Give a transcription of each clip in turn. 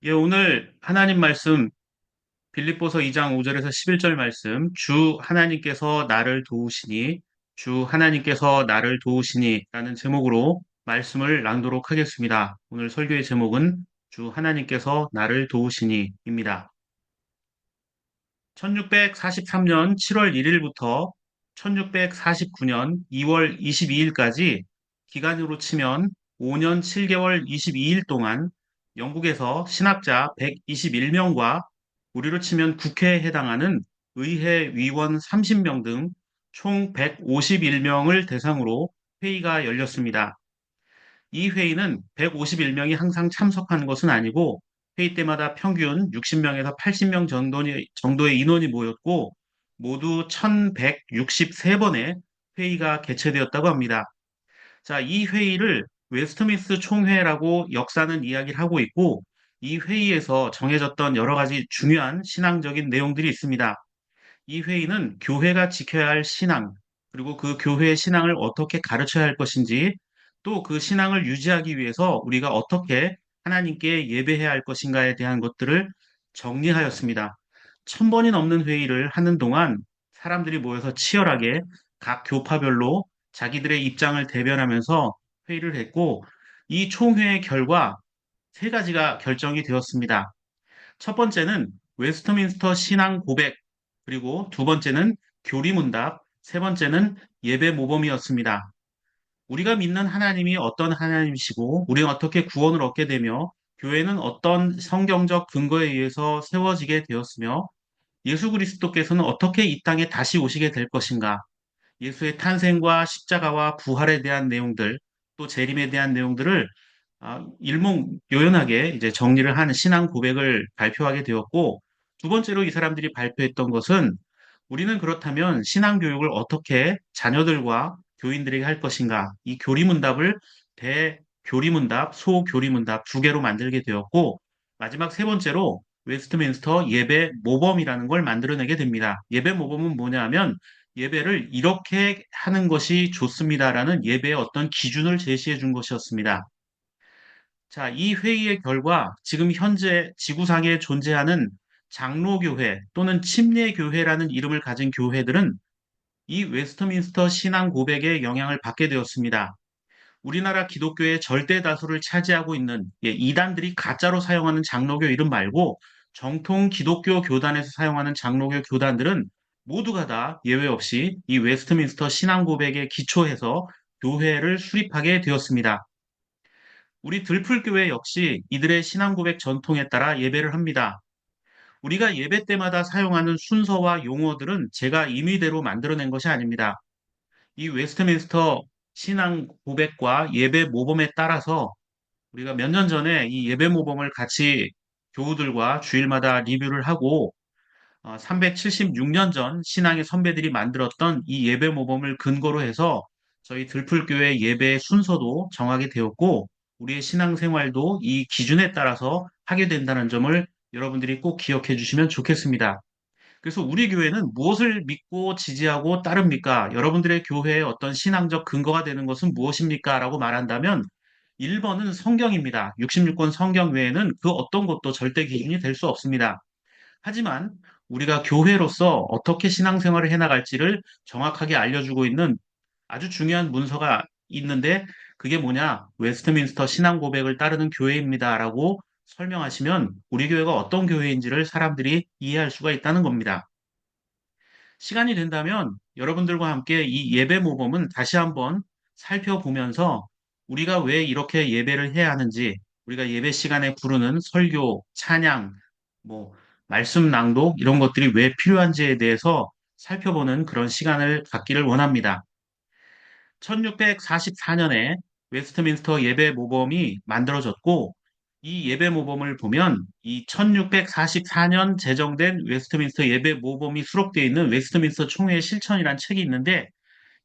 예, 오늘 하나님 말씀 빌립보서 2장 5절에서 11절 말씀 주 하나님께서 나를 도우시니 주 하나님께서 나를 도우시니 라는 제목으로 말씀을 낭독 하겠습니다. 오늘 설교의 제목은 주 하나님께서 나를 도우시니입니다. 1643년 7월 1일부터 1649년 2월 22일까지 기간으로 치면 5년 7개월 22일 동안 영국에서 신학자 121명과 우리로 치면 국회에 해당하는 의회 위원 30명 등 총 151명을 대상으로 회의가 열렸습니다. 이 회의는 151명이 항상 참석하는 것은 아니고 회의 때마다 평균 60명에서 80명 정도의 인원이 모였고 모두 1163번의 회의가 개최되었다고 합니다. 자, 이 회의를 웨스트민스터 총회라고 역사는 이야기를 하고 있고 이 회의에서 정해졌던 여러 가지 중요한 신앙적인 내용들이 있습니다. 이 회의는 교회가 지켜야 할 신앙, 그리고 그 교회의 신앙을 어떻게 가르쳐야 할 것인지, 또 그 신앙을 유지하기 위해서 우리가 어떻게 하나님께 예배해야 할 것인가에 대한 것들을 정리하였습니다. 1000번이 넘는 회의를 하는 동안 사람들이 모여서 치열하게 각 교파별로 자기들의 입장을 대변하면서 회의를 했고, 이 총회의 결과 세 가지가 결정이 되었습니다. 첫 번째는 웨스트민스터 신앙 고백, 그리고 두 번째는 교리문답, 세 번째는 예배 모범이었습니다. 우리가 믿는 하나님이 어떤 하나님이시고, 우리가 어떻게 구원을 얻게 되며, 교회는 어떤 성경적 근거에 의해서 세워지게 되었으며, 예수 그리스도께서는 어떻게 이 땅에 다시 오시게 될 것인가, 예수의 탄생과 십자가와 부활에 대한 내용들, 또 재림에 대한 내용들을 일목요연하게 이제 정리를 하는 신앙 고백을 발표하게 되었고, 두 번째로 이 사람들이 발표했던 것은 우리는 그렇다면 신앙 교육을 어떻게 자녀들과 교인들에게 할 것인가, 이 교리문답을 대교리문답, 소교리문답 두 개로 만들게 되었고, 마지막 세 번째로 웨스트민스터 예배 모범이라는 걸 만들어내게 됩니다. 예배 모범은 뭐냐 하면 예배를 이렇게 하는 것이 좋습니다라는 예배의 어떤 기준을 제시해 준 것이었습니다. 자, 이 회의의 결과 지금 현재 지구상에 존재하는 장로교회 또는 침례교회라는 이름을 가진 교회들은 이 웨스트민스터 신앙 고백의 영향을 받게 되었습니다. 우리나라 기독교의 절대 다수를 차지하고 있는 이단들이 가짜로 사용하는 장로교 이름 말고 정통 기독교 교단에서 사용하는 장로교 교단들은 모두가 다 예외 없이 이 웨스트민스터 신앙 고백에 기초해서 교회를 수립하게 되었습니다. 우리 들풀교회 역시 이들의 신앙 고백 전통에 따라 예배를 합니다. 우리가 예배 때마다 사용하는 순서와 용어들은 제가 임의대로 만들어낸 것이 아닙니다. 이 웨스트민스터 신앙 고백과 예배 모범에 따라서 우리가 몇 년 전에 이 예배 모범을 같이 교우들과 주일마다 리뷰를 하고 376년 전 신앙의 선배들이 만들었던 이 예배 모범을 근거로 해서 저희 들풀교회 예배 순서도 정하게 되었고 우리의 신앙생활도 이 기준에 따라서 하게 된다는 점을 여러분들이 꼭 기억해 주시면 좋겠습니다. 그래서 우리 교회는 무엇을 믿고 지지하고 따릅니까? 여러분들의 교회의 어떤 신앙적 근거가 되는 것은 무엇입니까? 라고 말한다면 1번은 성경입니다. 66권 성경 외에는 그 어떤 것도 절대 기준이 될 수 없습니다. 하지만 우리가 교회로서 어떻게 신앙생활을 해나갈지를 정확하게 알려주고 있는 아주 중요한 문서가 있는데 그게 뭐냐? 웨스트민스터 신앙 고백을 따르는 교회입니다라고 설명하시면 우리 교회가 어떤 교회인지를 사람들이 이해할 수가 있다는 겁니다. 시간이 된다면 여러분들과 함께 이 예배 모범은 다시 한번 살펴보면서 우리가 왜 이렇게 예배를 해야 하는지, 우리가 예배 시간에 부르는 설교, 찬양, 뭐, 말씀 낭독, 이런 것들이 왜 필요한지에 대해서 살펴보는 그런 시간을 갖기를 원합니다. 1644년에 웨스트민스터 예배 모범이 만들어졌고, 이 예배 모범을 보면 이 1644년 제정된 웨스트민스터 예배 모범이 수록되어 있는 웨스트민스터 총회의 실천이라는 책이 있는데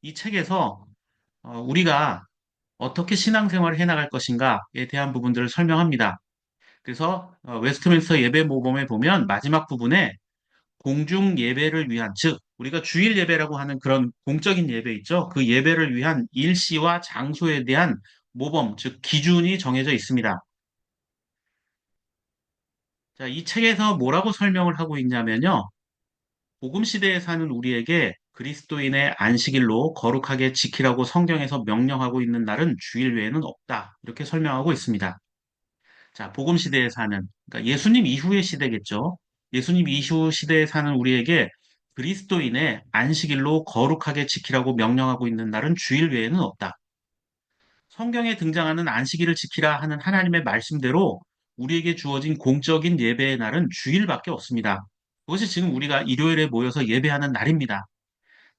이 책에서 우리가 어떻게 신앙생활을 해나갈 것인가에 대한 부분들을 설명합니다. 그래서 웨스트민스터 예배 모범에 보면 마지막 부분에 공중 예배를 위한, 즉, 우리가 주일 예배라고 하는 그런 공적인 예배 있죠. 그 예배를 위한 일시와 장소에 대한 모범, 즉, 기준이 정해져 있습니다. 자, 이 책에서 뭐라고 설명을 하고 있냐면요. 복음 시대에 사는 우리에게 그리스도인의 안식일로 거룩하게 지키라고 성경에서 명령하고 있는 날은 주일 외에는 없다. 이렇게 설명하고 있습니다. 자, 복음 시대에 사는, 그러니까 예수님 이후의 시대겠죠. 예수님 이후 시대에 사는 우리에게 그리스도인의 안식일로 거룩하게 지키라고 명령하고 있는 날은 주일 외에는 없다. 성경에 등장하는 안식일을 지키라 하는 하나님의 말씀대로 우리에게 주어진 공적인 예배의 날은 주일밖에 없습니다. 그것이 지금 우리가 일요일에 모여서 예배하는 날입니다.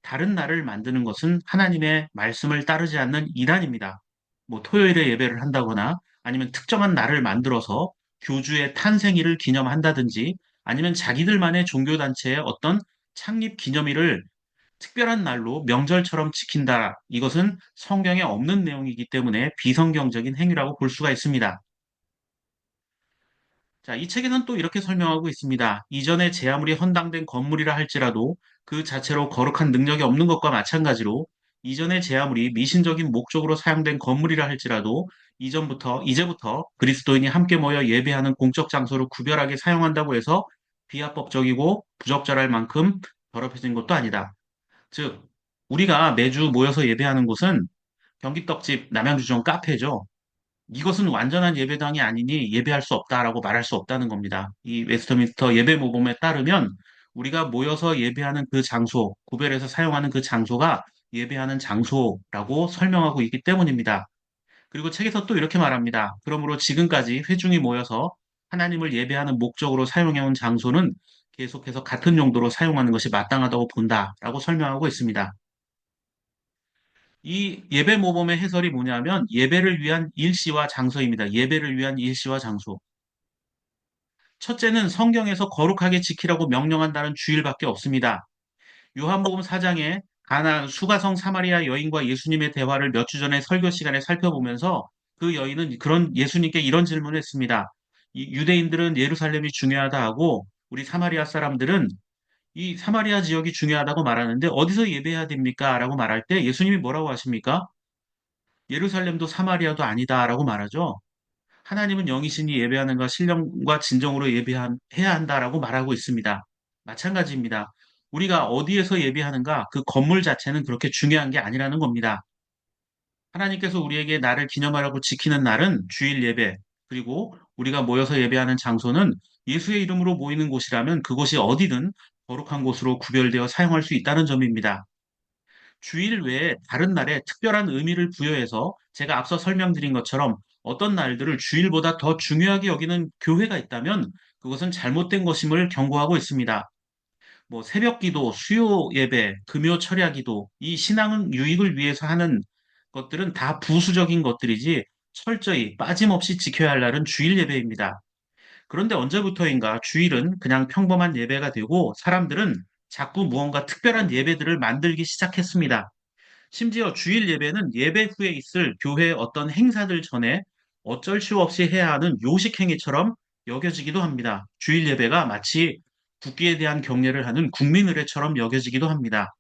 다른 날을 만드는 것은 하나님의 말씀을 따르지 않는 이단입니다. 뭐 토요일에 예배를 한다거나 아니면 특정한 날을 만들어서 교주의 탄생일을 기념한다든지 아니면 자기들만의 종교단체의 어떤 창립 기념일을 특별한 날로 명절처럼 지킨다. 이것은 성경에 없는 내용이기 때문에 비성경적인 행위라고 볼 수가 있습니다. 자, 이 책에는 또 이렇게 설명하고 있습니다. 이전에 제 아무리 헌당된 건물이라 할지라도 그 자체로 거룩한 능력이 없는 것과 마찬가지로 이전에 제 아무리 미신적인 목적으로 사용된 건물이라 할지라도 이제부터 그리스도인이 함께 모여 예배하는 공적 장소를 구별하게 사용한다고 해서 비합법적이고 부적절할 만큼 더럽혀진 것도 아니다. 즉, 우리가 매주 모여서 예배하는 곳은 경기떡집 남양주점 카페죠. 이것은 완전한 예배당이 아니니 예배할 수 없다라고 말할 수 없다는 겁니다. 이 웨스터민스터 예배 모범에 따르면 우리가 모여서 예배하는 그 장소, 구별해서 사용하는 그 장소가 예배하는 장소라고 설명하고 있기 때문입니다. 그리고 책에서 또 이렇게 말합니다. 그러므로 지금까지 회중이 모여서 하나님을 예배하는 목적으로 사용해온 장소는 계속해서 같은 용도로 사용하는 것이 마땅하다고 본다라고 설명하고 있습니다. 이 예배 모범의 해설이 뭐냐면 예배를 위한 일시와 장소입니다. 예배를 위한 일시와 장소. 첫째는 성경에서 거룩하게 지키라고 명령한다는 주일밖에 없습니다. 요한복음 4장에 가나안 수가성 사마리아 여인과 예수님의 대화를 몇 주 전에 설교 시간에 살펴보면서 그 여인은 그런 예수님께 이런 질문을 했습니다. 유대인들은 예루살렘이 중요하다 하고 우리 사마리아 사람들은 이 사마리아 지역이 중요하다고 말하는데 어디서 예배해야 됩니까? 라고 말할 때 예수님이 뭐라고 하십니까? 예루살렘도 사마리아도 아니다라고 말하죠. 하나님은 영이시니 예배하는 것 신령과 진정으로 예배해야 한다라고 말하고 있습니다. 마찬가지입니다. 우리가 어디에서 예배하는가 그 건물 자체는 그렇게 중요한 게 아니라는 겁니다. 하나님께서 우리에게 나를 기념하라고 지키는 날은 주일 예배, 그리고 우리가 모여서 예배하는 장소는 예수의 이름으로 모이는 곳이라면 그곳이 어디든 거룩한 곳으로 구별되어 사용할 수 있다는 점입니다. 주일 외에 다른 날에 특별한 의미를 부여해서 제가 앞서 설명드린 것처럼 어떤 날들을 주일보다 더 중요하게 여기는 교회가 있다면 그것은 잘못된 것임을 경고하고 있습니다. 뭐 새벽 기도, 수요 예배, 금요 철야 기도, 이 신앙 유익을 위해서 하는 것들은 다 부수적인 것들이지 철저히 빠짐없이 지켜야 할 날은 주일 예배입니다. 그런데 언제부터인가 주일은 그냥 평범한 예배가 되고 사람들은 자꾸 무언가 특별한 예배들을 만들기 시작했습니다. 심지어 주일 예배는 예배 후에 있을 교회의 어떤 행사들 전에 어쩔 수 없이 해야 하는 요식 행위처럼 여겨지기도 합니다. 주일 예배가 마치 국기에 대한 경례를 하는 국민 의례처럼 여겨지기도 합니다.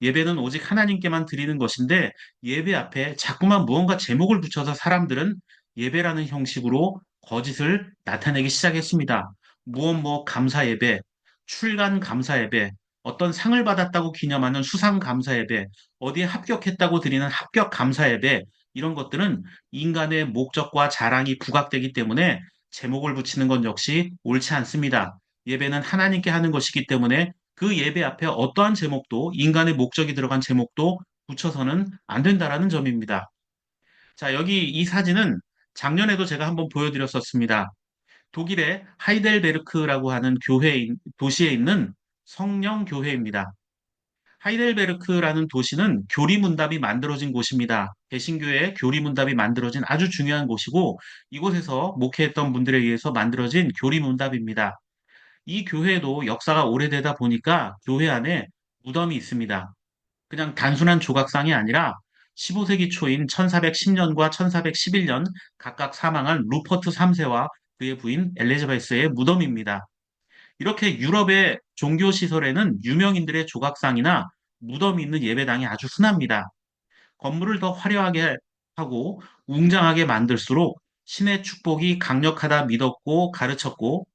예배는 오직 하나님께만 드리는 것인데 예배 앞에 자꾸만 무언가 제목을 붙여서 사람들은 예배라는 형식으로 거짓을 나타내기 시작했습니다. 무엇 감사 예배, 출간 감사 예배, 어떤 상을 받았다고 기념하는 수상 감사 예배, 어디에 합격했다고 드리는 합격 감사 예배, 이런 것들은 인간의 목적과 자랑이 부각되기 때문에 제목을 붙이는 건 역시 옳지 않습니다. 예배는 하나님께 하는 것이기 때문에 그 예배 앞에 어떠한 제목도 인간의 목적이 들어간 제목도 붙여서는 안 된다라는 점입니다. 자, 여기 이 사진은 작년에도 제가 한번 보여드렸었습니다. 독일의 하이델베르크라고 하는 도시에 있는 성령교회입니다. 하이델베르크라는 도시는 교리문답이 만들어진 곳입니다. 개신교의 교리문답이 만들어진 아주 중요한 곳이고 이곳에서 목회했던 분들에 의해서 만들어진 교리문답입니다. 이 교회도 역사가 오래되다 보니까 교회 안에 무덤이 있습니다. 그냥 단순한 조각상이 아니라 15세기 초인 1410년과 1411년 각각 사망한 루퍼트 3세와 그의 부인 엘리자베스의 무덤입니다. 이렇게 유럽의 종교시설에는 유명인들의 조각상이나 무덤이 있는 예배당이 아주 흔합니다. 건물을 더 화려하게 하고 웅장하게 만들수록 신의 축복이 강력하다 믿었고 가르쳤고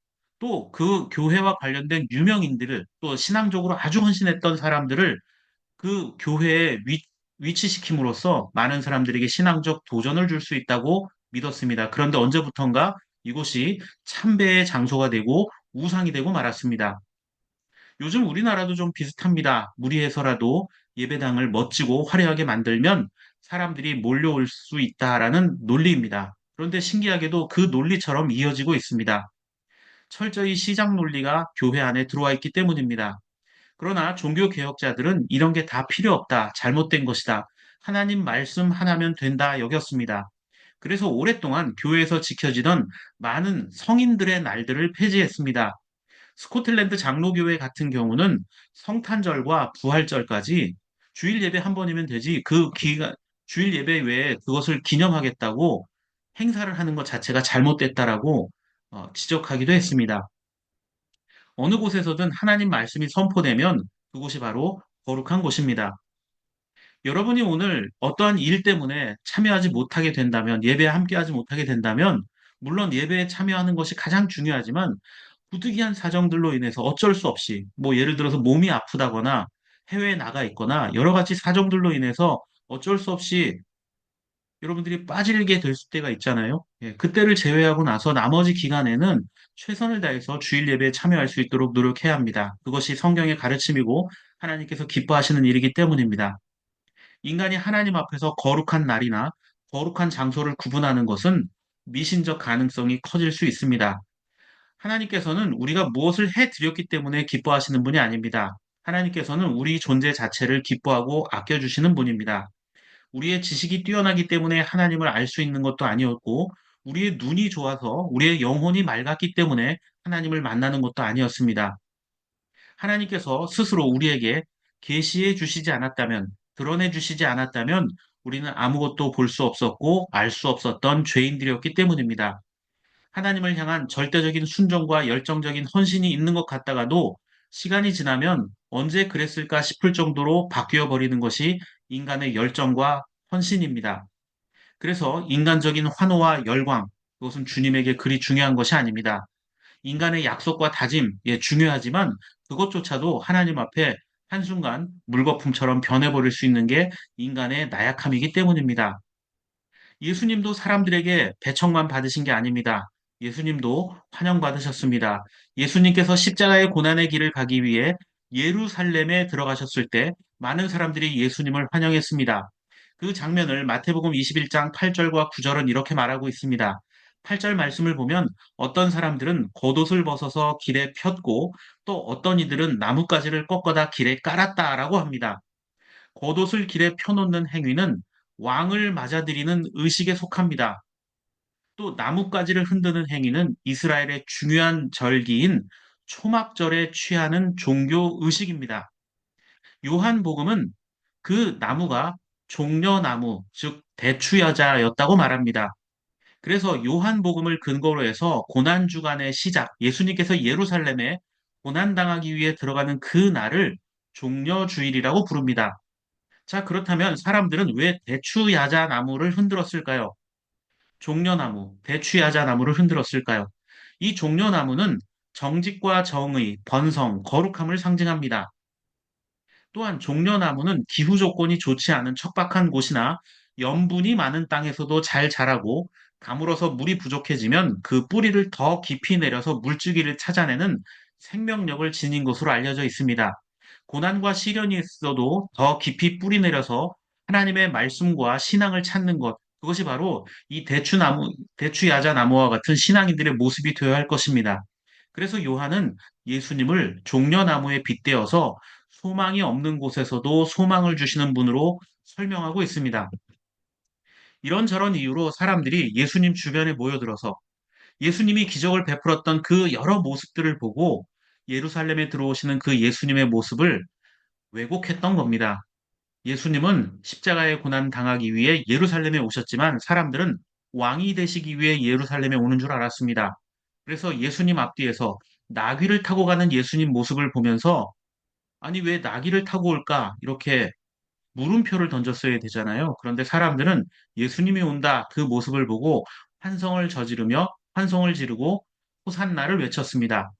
또 그 교회와 관련된 유명인들을 또 신앙적으로 아주 헌신했던 사람들을 그 교회에 위치시킴으로써 많은 사람들에게 신앙적 도전을 줄 수 있다고 믿었습니다. 그런데 언제부턴가 이곳이 참배의 장소가 되고 우상이 되고 말았습니다. 요즘 우리나라도 좀 비슷합니다. 무리해서라도 예배당을 멋지고 화려하게 만들면 사람들이 몰려올 수 있다라는 논리입니다. 그런데 신기하게도 그 논리처럼 이어지고 있습니다. 철저히 시장 논리가 교회 안에 들어와 있기 때문입니다. 그러나 종교 개혁자들은 이런 게 다 필요 없다, 잘못된 것이다, 하나님 말씀 하나면 된다 여겼습니다. 그래서 오랫동안 교회에서 지켜지던 많은 성인들의 날들을 폐지했습니다. 스코틀랜드 장로교회 같은 경우는 성탄절과 부활절까지 주일 예배 한 번이면 되지 그 기간 주일 예배 외에 그것을 기념하겠다고 행사를 하는 것 자체가 잘못됐다라고 지적하기도 했습니다. 어느 곳에서든 하나님 말씀이 선포되면 그곳이 바로 거룩한 곳입니다. 여러분이 오늘 어떠한 일 때문에 참여하지 못하게 된다면, 예배에 함께하지 못하게 된다면, 물론 예배에 참여하는 것이 가장 중요하지만, 부득이한 사정들로 인해서 어쩔 수 없이, 뭐 예를 들어서 몸이 아프다거나, 해외에 나가 있거나, 여러 가지 사정들로 인해서 어쩔 수 없이 여러분들이 빠지게 될 때가 있잖아요. 예, 그때를 제외하고 나서 나머지 기간에는 최선을 다해서 주일 예배에 참여할 수 있도록 노력해야 합니다. 그것이 성경의 가르침이고 하나님께서 기뻐하시는 일이기 때문입니다. 인간이 하나님 앞에서 거룩한 날이나 거룩한 장소를 구분하는 것은 미신적 가능성이 커질 수 있습니다. 하나님께서는 우리가 무엇을 해 드렸기 때문에 기뻐하시는 분이 아닙니다. 하나님께서는 우리 존재 자체를 기뻐하고 아껴주시는 분입니다. 우리의 지식이 뛰어나기 때문에 하나님을 알 수 있는 것도 아니었고, 우리의 눈이 좋아서 우리의 영혼이 맑았기 때문에 하나님을 만나는 것도 아니었습니다. 하나님께서 스스로 우리에게 계시해 주시지 않았다면, 드러내 주시지 않았다면, 우리는 아무것도 볼 수 없었고, 알 수 없었던 죄인들이었기 때문입니다. 하나님을 향한 절대적인 순종과 열정적인 헌신이 있는 것 같다가도 시간이 지나면 언제 그랬을까 싶을 정도로 바뀌어 버리는 것이 인간의 열정과 헌신입니다. 그래서 인간적인 환호와 열광, 그것은 주님에게 그리 중요한 것이 아닙니다. 인간의 약속과 다짐, 예, 중요하지만 그것조차도 하나님 앞에 한순간 물거품처럼 변해버릴 수 있는 게 인간의 나약함이기 때문입니다. 예수님도 사람들에게 배척만 받으신 게 아닙니다. 예수님도 환영받으셨습니다. 예수님께서 십자가의 고난의 길을 가기 위해 예루살렘에 들어가셨을 때 많은 사람들이 예수님을 환영했습니다. 그 장면을 마태복음 21장 8절과 9절은 이렇게 말하고 있습니다. 8절 말씀을 보면 어떤 사람들은 겉옷을 벗어서 길에 폈고 또 어떤 이들은 나뭇가지를 꺾어다 길에 깔았다라고 합니다. 겉옷을 길에 펴놓는 행위는 왕을 맞아들이는 의식에 속합니다. 또 나뭇가지를 흔드는 행위는 이스라엘의 중요한 절기인 초막절에 취하는 종교 의식입니다. 요한복음은 그 나무가 종려나무, 즉 대추여자였다고 말합니다. 그래서 요한복음을 근거로 해서 고난주간의 시작, 예수님께서 예루살렘에 고난당하기 위해 들어가는 그 날을 종려주일이라고 부릅니다. 자, 그렇다면 사람들은 왜 대추야자 나무를 흔들었을까요? 종려나무, 대추야자 나무를 흔들었을까요? 이 종려나무는 정직과 정의, 번성, 거룩함을 상징합니다. 또한 종려나무는 기후 조건이 좋지 않은 척박한 곳이나 염분이 많은 땅에서도 잘 자라고 가물어서 물이 부족해지면 그 뿌리를 더 깊이 내려서 물줄기를 찾아내는 생명력을 지닌 것으로 알려져 있습니다. 고난과 시련이 있어도 더 깊이 뿌리 내려서 하나님의 말씀과 신앙을 찾는 것, 그것이 바로 이 대추야자 나무와 같은 신앙인들의 모습이 되어야 할 것입니다. 그래서 요한은 예수님을 종려나무에 빗대어서 소망이 없는 곳에서도 소망을 주시는 분으로 설명하고 있습니다. 이런저런 이유로 사람들이 예수님 주변에 모여들어서 예수님이 기적을 베풀었던 그 여러 모습들을 보고 예루살렘에 들어오시는 그 예수님의 모습을 왜곡했던 겁니다. 예수님은 십자가의 고난 당하기 위해 예루살렘에 오셨지만 사람들은 왕이 되시기 위해 예루살렘에 오는 줄 알았습니다. 그래서 예수님 앞뒤에서 나귀를 타고 가는 예수님 모습을 보면서 아니, 왜 나귀를 타고 올까? 이렇게 물음표를 던졌어야 되잖아요. 그런데 사람들은 예수님이 온다 그 모습을 보고 환성을 지르고 호산나를 외쳤습니다.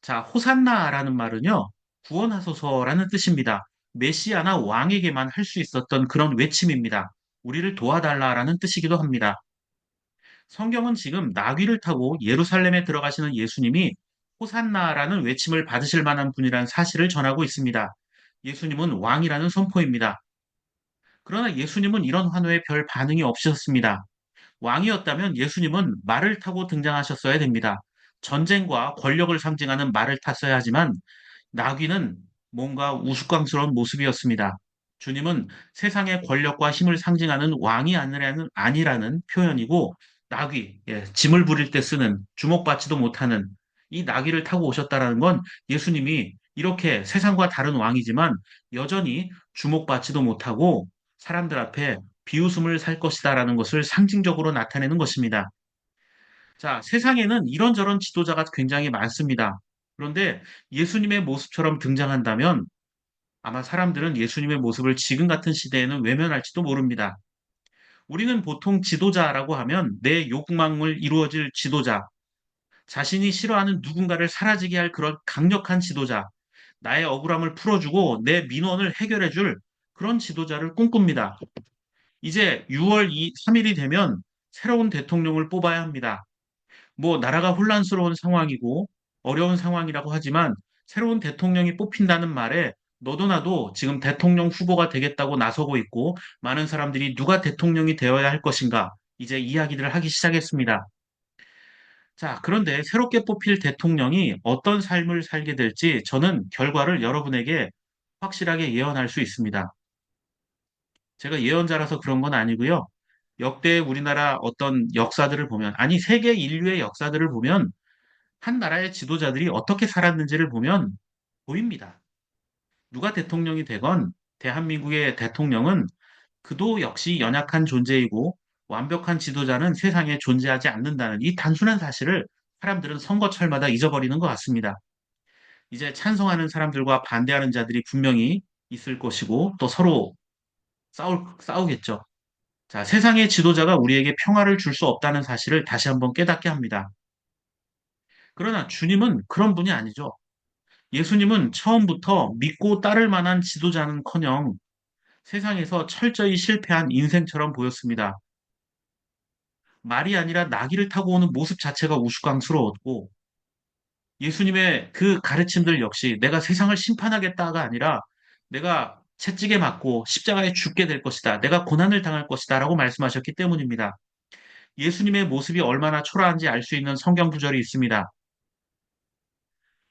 자, 호산나라는 말은요, 구원하소서라는 뜻입니다. 메시아나 왕에게만 할 수 있었던 그런 외침입니다. 우리를 도와달라라는 뜻이기도 합니다. 성경은 지금 나귀를 타고 예루살렘에 들어가시는 예수님이 호산나라는 외침을 받으실 만한 분이라는 사실을 전하고 있습니다. 예수님은 왕이라는 선포입니다. 그러나 예수님은 이런 환호에 별 반응이 없으셨습니다. 왕이었다면 예수님은 말을 타고 등장하셨어야 됩니다. 전쟁과 권력을 상징하는 말을 탔어야 하지만 나귀는 뭔가 우스꽝스러운 모습이었습니다. 주님은 세상의 권력과 힘을 상징하는 왕이 아니라는 표현이고 나귀, 예, 짐을 부릴 때 쓰는 주목받지도 못하는 이 나귀를 타고 오셨다라는 건 예수님이 이렇게 세상과 다른 왕이지만 여전히 주목받지도 못하고 사람들 앞에 비웃음을 살 것이다라는 것을 상징적으로 나타내는 것입니다. 자, 세상에는 이런저런 지도자가 굉장히 많습니다. 그런데 예수님의 모습처럼 등장한다면 아마 사람들은 예수님의 모습을 지금 같은 시대에는 외면할지도 모릅니다. 우리는 보통 지도자라고 하면 내 욕망을 이루어질 지도자, 자신이 싫어하는 누군가를 사라지게 할 그런 강력한 지도자, 나의 억울함을 풀어주고 내 민원을 해결해줄 그런 지도자를 꿈꿉니다. 이제 6월 3일이 되면 새로운 대통령을 뽑아야 합니다. 뭐 나라가 혼란스러운 상황이고 어려운 상황이라고 하지만 새로운 대통령이 뽑힌다는 말에 너도 나도 지금 대통령 후보가 되겠다고 나서고 있고 많은 사람들이 누가 대통령이 되어야 할 것인가 이제 이야기들을 하기 시작했습니다. 자, 그런데 새롭게 뽑힐 대통령이 어떤 삶을 살게 될지 저는 결과를 여러분에게 확실하게 예언할 수 있습니다. 제가 예언자라서 그런 건 아니고요. 역대 우리나라 어떤 역사들을 보면, 아니, 세계 인류의 역사들을 보면 한 나라의 지도자들이 어떻게 살았는지를 보면 보입니다. 누가 대통령이 되건 대한민국의 대통령은 그도 역시 연약한 존재이고 완벽한 지도자는 세상에 존재하지 않는다는 이 단순한 사실을 사람들은 선거철마다 잊어버리는 것 같습니다. 이제 찬성하는 사람들과 반대하는 자들이 분명히 있을 것이고 또 서로 싸우겠죠. 자, 세상의 지도자가 우리에게 평화를 줄 수 없다는 사실을 다시 한번 깨닫게 합니다. 그러나 주님은 그런 분이 아니죠. 예수님은 처음부터 믿고 따를 만한 지도자는커녕 세상에서 철저히 실패한 인생처럼 보였습니다. 말이 아니라 나귀를 타고 오는 모습 자체가 우스꽝스러웠고 예수님의 그 가르침들 역시 내가 세상을 심판하겠다가 아니라 내가 채찍에 맞고 십자가에 죽게 될 것이다. 내가 고난을 당할 것이다. 라고 말씀하셨기 때문입니다. 예수님의 모습이 얼마나 초라한지 알 수 있는 성경 구절이 있습니다.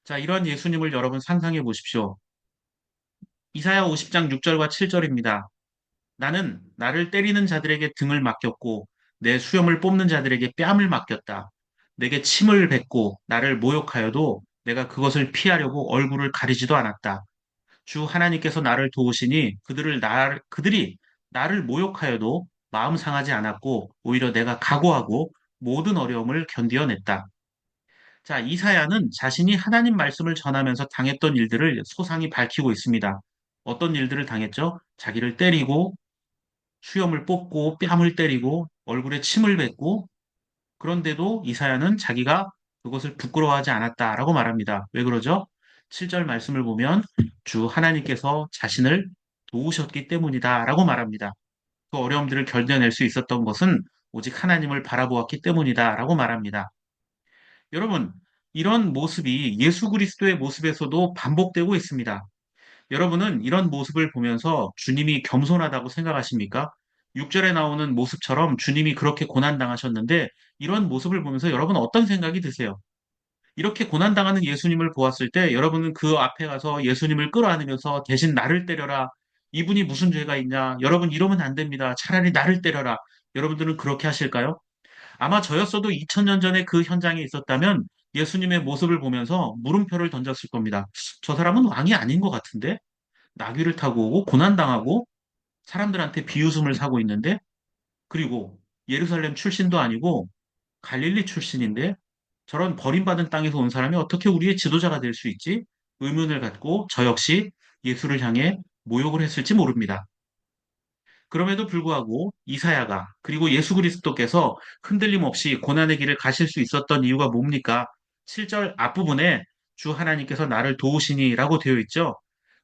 자, 이런 예수님을 여러분 상상해 보십시오. 이사야 50장 6절과 7절입니다. 나는 나를 때리는 자들에게 등을 맡겼고 내 수염을 뽑는 자들에게 뺨을 맡겼다. 내게 침을 뱉고 나를 모욕하여도 내가 그것을 피하려고 얼굴을 가리지도 않았다. 주 하나님께서 나를 도우시니 그들이 나를 모욕하여도 마음 상하지 않았고 오히려 내가 각오하고 모든 어려움을 견디어냈다. 자, 이사야는 자신이 하나님 말씀을 전하면서 당했던 일들을 소상히 밝히고 있습니다. 어떤 일들을 당했죠? 자기를 때리고 수염을 뽑고 뺨을 때리고 얼굴에 침을 뱉고 그런데도 이사야는 자기가 그것을 부끄러워하지 않았다라고 말합니다. 왜 그러죠? 7절 말씀을 보면 주 하나님께서 자신을 도우셨기 때문이다라고 말합니다. 그 어려움들을 견뎌낼 수 있었던 것은 오직 하나님을 바라보았기 때문이다라고 말합니다. 여러분, 이런 모습이 예수 그리스도의 모습에서도 반복되고 있습니다. 여러분은 이런 모습을 보면서 주님이 겸손하다고 생각하십니까? 6절에 나오는 모습처럼 주님이 그렇게 고난당하셨는데 이런 모습을 보면서 여러분 어떤 생각이 드세요? 이렇게 고난당하는 예수님을 보았을 때 여러분은 그 앞에 가서 예수님을 끌어안으면서 대신 나를 때려라. 이분이 무슨 죄가 있냐? 여러분 이러면 안 됩니다. 차라리 나를 때려라. 여러분들은 그렇게 하실까요? 아마 저였어도 2000년 전에 그 현장에 있었다면 예수님의 모습을 보면서 물음표를 던졌을 겁니다. 저 사람은 왕이 아닌 것 같은데? 나귀를 타고 오고 고난당하고 사람들한테 비웃음을 사고 있는데 그리고 예루살렘 출신도 아니고 갈릴리 출신인데 저런 버림받은 땅에서 온 사람이 어떻게 우리의 지도자가 될 수 있지? 의문을 갖고 저 역시 예수를 향해 모욕을 했을지 모릅니다. 그럼에도 불구하고 이사야가 그리고 예수 그리스도께서 흔들림 없이 고난의 길을 가실 수 있었던 이유가 뭡니까? 7절 앞부분에 주 하나님께서 나를 도우시니라고 되어 있죠.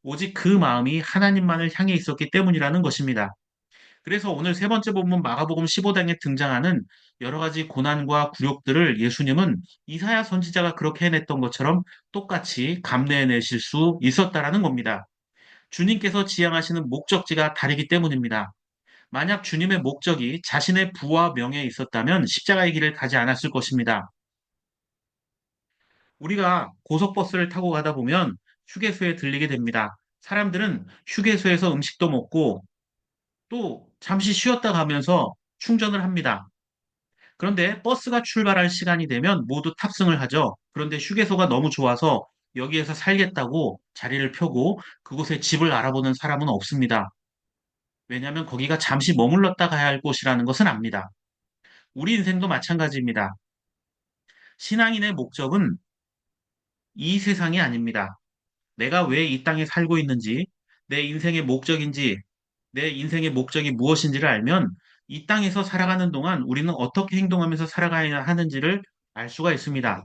오직 그 마음이 하나님만을 향해 있었기 때문이라는 것입니다. 그래서 오늘 세 번째 본문 마가복음 15장에 등장하는 여러 가지 고난과 굴욕들을 예수님은 이사야 선지자가 그렇게 해냈던 것처럼 똑같이 감내해내실 수 있었다라는 겁니다. 주님께서 지향하시는 목적지가 다르기 때문입니다. 만약 주님의 목적이 자신의 부와 명예에 있었다면 십자가의 길을 가지 않았을 것입니다. 우리가 고속버스를 타고 가다 보면 휴게소에 들리게 됩니다. 사람들은 휴게소에서 음식도 먹고 또 잠시 쉬었다 가면서 충전을 합니다. 그런데 버스가 출발할 시간이 되면 모두 탑승을 하죠. 그런데 휴게소가 너무 좋아서 여기에서 살겠다고 자리를 펴고 그곳에 집을 알아보는 사람은 없습니다. 왜냐하면 거기가 잠시 머물렀다 가야 할 곳이라는 것은 압니다. 우리 인생도 마찬가지입니다. 신앙인의 목적은 이 세상이 아닙니다. 내가 왜 이 땅에 살고 있는지, 내 인생의 목적인지, 내 인생의 목적이 무엇인지를 알면 이 땅에서 살아가는 동안 우리는 어떻게 행동하면서 살아가야 하는지를 알 수가 있습니다.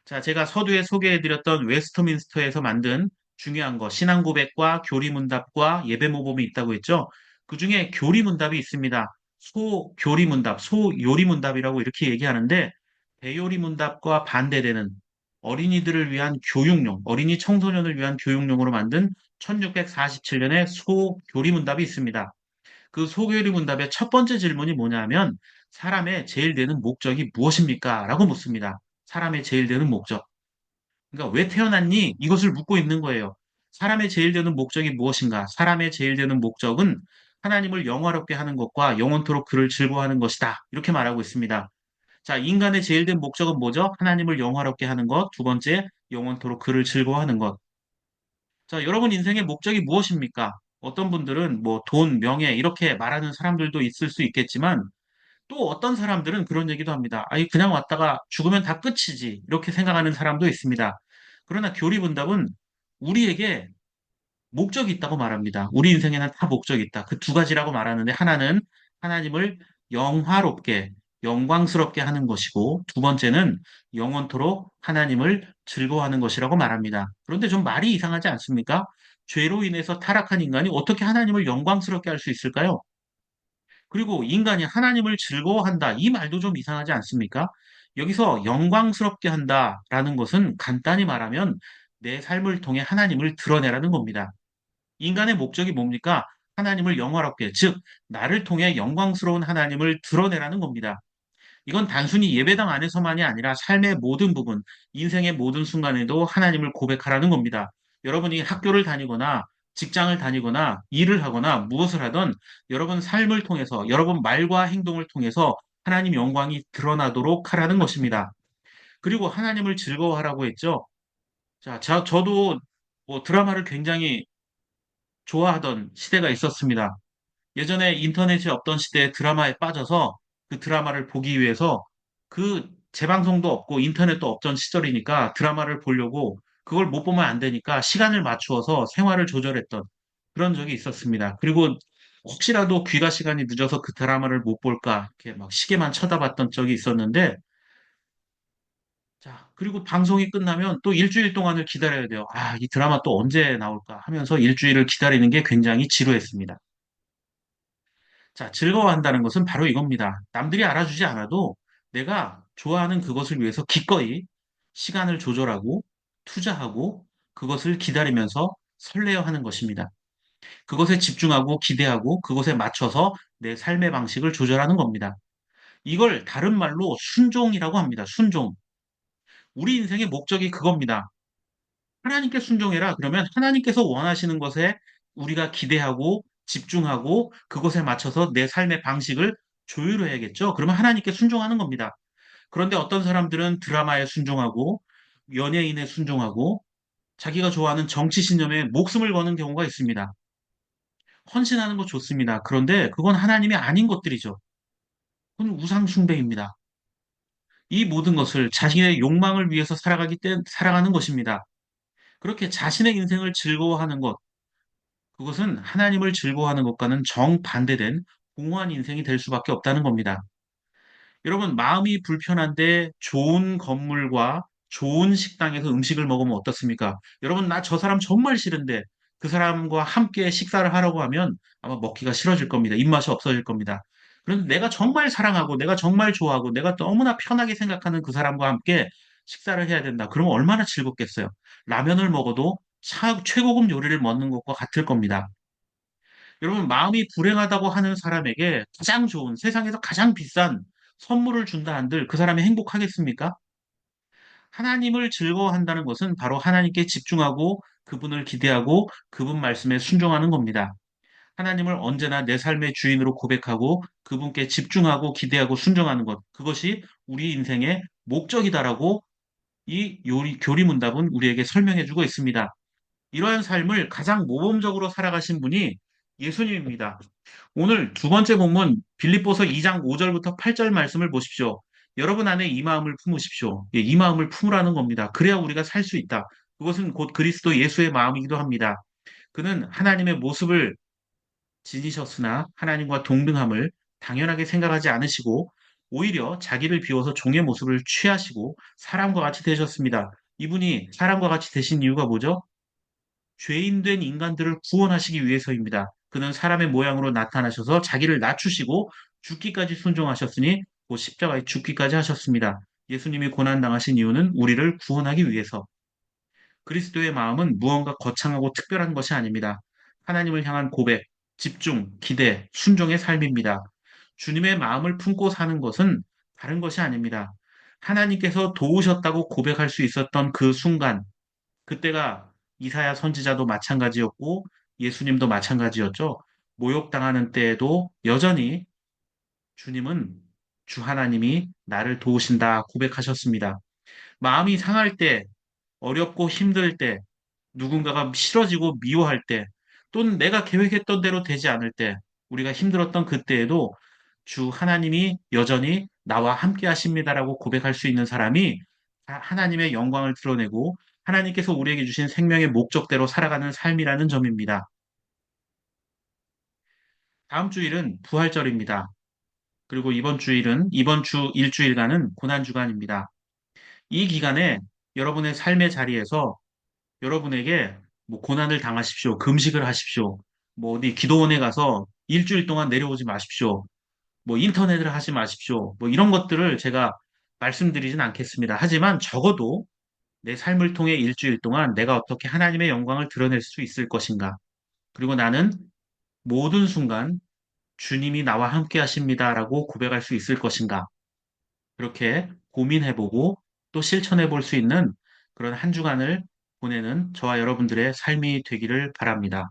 자, 제가 서두에 소개해드렸던 웨스트민스터에서 만든 중요한 거, 신앙 고백과 교리문답과 예배 모범이 있다고 했죠. 그 중에 교리문답이 있습니다. 소교리문답, 소요리문답이라고 이렇게 얘기하는데, 대요리문답과 반대되는 어린이들을 위한 교육용, 어린이 청소년을 위한 교육용으로 만든 1647년의 소교리문답이 있습니다. 그 소교리문답의 첫 번째 질문이 뭐냐면, 사람의 제일 되는 목적이 무엇입니까? 라고 묻습니다. 사람의 제일 되는 목적. 그러니까 왜 태어났니? 이것을 묻고 있는 거예요. 사람의 제일 되는 목적이 무엇인가? 사람의 제일 되는 목적은 하나님을 영화롭게 하는 것과 영원토록 그를 즐거워하는 것이다. 이렇게 말하고 있습니다. 자, 인간의 제일 된 목적은 뭐죠? 하나님을 영화롭게 하는 것. 두 번째, 영원토록 그를 즐거워하는 것. 자, 여러분 인생의 목적이 무엇입니까? 어떤 분들은 뭐 돈, 명예 이렇게 말하는 사람들도 있을 수 있겠지만 또 어떤 사람들은 그런 얘기도 합니다. 아니, 그냥 왔다가 죽으면 다 끝이지. 이렇게 생각하는 사람도 있습니다. 그러나 교리분답은 우리에게 목적이 있다고 말합니다. 우리 인생에는 다 목적이 있다. 그 두 가지라고 말하는데 하나는 하나님을 영화롭게, 영광스럽게 하는 것이고 두 번째는 영원토록 하나님을 즐거워하는 것이라고 말합니다. 그런데 좀 말이 이상하지 않습니까? 죄로 인해서 타락한 인간이 어떻게 하나님을 영광스럽게 할 수 있을까요? 그리고 인간이 하나님을 즐거워한다. 이 말도 좀 이상하지 않습니까? 여기서 영광스럽게 한다라는 것은 간단히 말하면 내 삶을 통해 하나님을 드러내라는 겁니다. 인간의 목적이 뭡니까? 하나님을 영화롭게, 즉, 나를 통해 영광스러운 하나님을 드러내라는 겁니다. 이건 단순히 예배당 안에서만이 아니라 삶의 모든 부분, 인생의 모든 순간에도 하나님을 고백하라는 겁니다. 여러분이 학교를 다니거나 직장을 다니거나 일을 하거나 무엇을 하든 여러분 삶을 통해서 여러분 말과 행동을 통해서 하나님 영광이 드러나도록 하라는 것입니다. 그리고 하나님을 즐거워하라고 했죠. 자, 저도 뭐 드라마를 굉장히 좋아하던 시대가 있었습니다. 예전에 인터넷이 없던 시대에 드라마에 빠져서 그 드라마를 보기 위해서 그 재방송도 없고 인터넷도 없던 시절이니까 드라마를 보려고 그걸 못 보면 안 되니까 시간을 맞추어서 생활을 조절했던 그런 적이 있었습니다. 그리고 혹시라도 귀가 시간이 늦어서 그 드라마를 못 볼까 이렇게 막 시계만 쳐다봤던 적이 있었는데 자, 그리고 방송이 끝나면 또 일주일 동안을 기다려야 돼요. 아, 이 드라마 또 언제 나올까 하면서 일주일을 기다리는 게 굉장히 지루했습니다. 자, 즐거워한다는 것은 바로 이겁니다. 남들이 알아주지 않아도 내가 좋아하는 그것을 위해서 기꺼이 시간을 조절하고 투자하고 그것을 기다리면서 설레어 하는 것입니다. 그것에 집중하고 기대하고 그것에 맞춰서 내 삶의 방식을 조절하는 겁니다. 이걸 다른 말로 순종이라고 합니다. 순종. 우리 인생의 목적이 그겁니다. 하나님께 순종해라. 그러면 하나님께서 원하시는 것에 우리가 기대하고 집중하고 그것에 맞춰서 내 삶의 방식을 조율해야겠죠. 그러면 하나님께 순종하는 겁니다. 그런데 어떤 사람들은 드라마에 순종하고 연예인에 순종하고 자기가 좋아하는 정치 신념에 목숨을 거는 경우가 있습니다. 헌신하는 거 좋습니다. 그런데 그건 하나님이 아닌 것들이죠. 그건 우상 숭배입니다. 이 모든 것을 자신의 욕망을 위해서 살아가는 것입니다. 그렇게 자신의 인생을 즐거워하는 것, 그것은 하나님을 즐거워하는 것과는 정반대된 공허한 인생이 될 수밖에 없다는 겁니다. 여러분, 마음이 불편한데 좋은 건물과 좋은 식당에서 음식을 먹으면 어떻습니까? 여러분, 나 저 사람 정말 싫은데 그 사람과 함께 식사를 하라고 하면 아마 먹기가 싫어질 겁니다. 입맛이 없어질 겁니다. 그런데 내가 정말 사랑하고 내가 정말 좋아하고 내가 너무나 편하게 생각하는 그 사람과 함께 식사를 해야 된다. 그러면 얼마나 즐겁겠어요. 라면을 먹어도 최고급 요리를 먹는 것과 같을 겁니다. 여러분, 마음이 불행하다고 하는 사람에게 가장 좋은, 세상에서 가장 비싼 선물을 준다 한들 그 사람이 행복하겠습니까? 하나님을 즐거워한다는 것은 바로 하나님께 집중하고 그분을 기대하고 그분 말씀에 순종하는 겁니다. 하나님을 언제나 내 삶의 주인으로 고백하고 그분께 집중하고 기대하고 순종하는 것. 그것이 우리 인생의 목적이다라고 이 교리문답은 우리에게 설명해 주고 있습니다. 이러한 삶을 가장 모범적으로 살아가신 분이 예수님입니다. 오늘 두 번째 본문 빌립보서 2장 5절부터 8절 말씀을 보십시오. 여러분 안에 이 마음을 품으십시오. 예, 이 마음을 품으라는 겁니다. 그래야 우리가 살 수 있다. 그것은 곧 그리스도 예수의 마음이기도 합니다. 그는 하나님의 모습을 지니셨으나 하나님과 동등함을 당연하게 생각하지 않으시고 오히려 자기를 비워서 종의 모습을 취하시고 사람과 같이 되셨습니다. 이분이 사람과 같이 되신 이유가 뭐죠? 죄인된 인간들을 구원하시기 위해서입니다. 그는 사람의 모양으로 나타나셔서 자기를 낮추시고 죽기까지 순종하셨으니 곧 십자가에 죽기까지 하셨습니다. 예수님이 고난당하신 이유는 우리를 구원하기 위해서. 그리스도의 마음은 무언가 거창하고 특별한 것이 아닙니다. 하나님을 향한 고백, 집중, 기대, 순종의 삶입니다. 주님의 마음을 품고 사는 것은 다른 것이 아닙니다. 하나님께서 도우셨다고 고백할 수 있었던 그 순간, 그때가 이사야 선지자도 마찬가지였고 예수님도 마찬가지였죠. 모욕당하는 때에도 여전히 주님은 주 하나님이 나를 도우신다 고백하셨습니다. 마음이 상할 때, 어렵고 힘들 때, 누군가가 싫어지고 미워할 때, 또는 내가 계획했던 대로 되지 않을 때, 우리가 힘들었던 그때에도 주 하나님이 여전히 나와 함께 하십니다라고 고백할 수 있는 사람이 하나님의 영광을 드러내고 하나님께서 우리에게 주신 생명의 목적대로 살아가는 삶이라는 점입니다. 다음 주일은 부활절입니다. 그리고 이번 주 일주일간은 고난주간입니다. 이 기간에 여러분의 삶의 자리에서 여러분에게 뭐 고난을 당하십시오. 금식을 하십시오. 뭐 어디 기도원에 가서 일주일 동안 내려오지 마십시오. 뭐 인터넷을 하지 마십시오. 뭐 이런 것들을 제가 말씀드리진 않겠습니다. 하지만 적어도 내 삶을 통해 일주일 동안 내가 어떻게 하나님의 영광을 드러낼 수 있을 것인가. 그리고 나는 모든 순간 주님이 나와 함께 하십니다라고 고백할 수 있을 것인가. 그렇게 고민해보고 또 실천해 볼 수 있는 그런 한 주간을 보내는 저와 여러분들의 삶이 되기를 바랍니다.